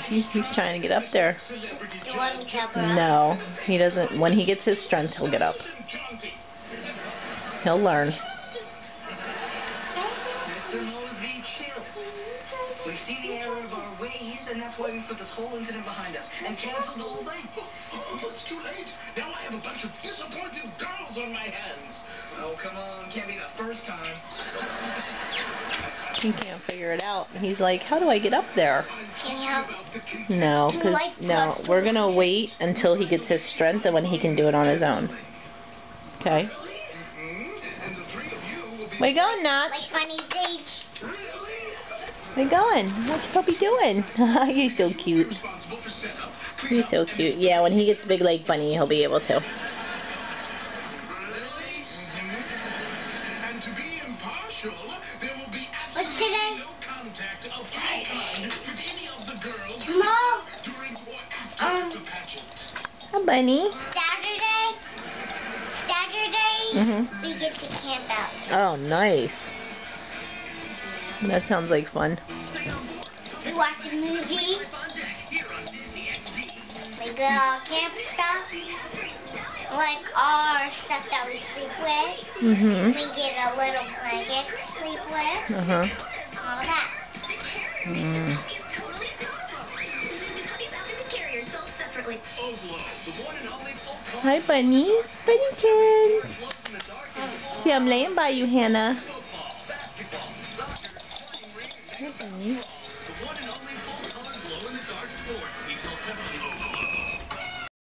He's trying to get up there. Do you want him to help her No, he doesn't. When he gets his strength, he'll get up. He'll learn. Mr. Mosby, chill. We've seen the error of our ways, and that's why we put this whole incident behind us and canceled the whole thing. It's too late. Now I have a bunch of disappointed girls on my hands. Oh, come on. Can't be the first time. He can't figure it out. He's like, how do I get up there? Can you help? No, no, we're going to wait until he gets his strength and when he can do it on his own. Okay? Where you going, Notch? Like Bunny's age. Where you going? What's Puppy doing? You're so cute. You're so cute. Yeah, when he gets big like Bunny, he'll be able to. And to be impartial, there will be What's today? no contact of any kind with any of the girls Tomorrow. during or after the pageant. Hi, Bunny. Saturday, we get to camp out. Oh, nice. That sounds like fun. We watch a movie. We get all camp stuff. Like all our stuff that we sleep with. We get a little blanket to sleep with. All that. Hi, Bunny. Bunnykins. See, I'm laying by you, Hannah. Hi, Bunny.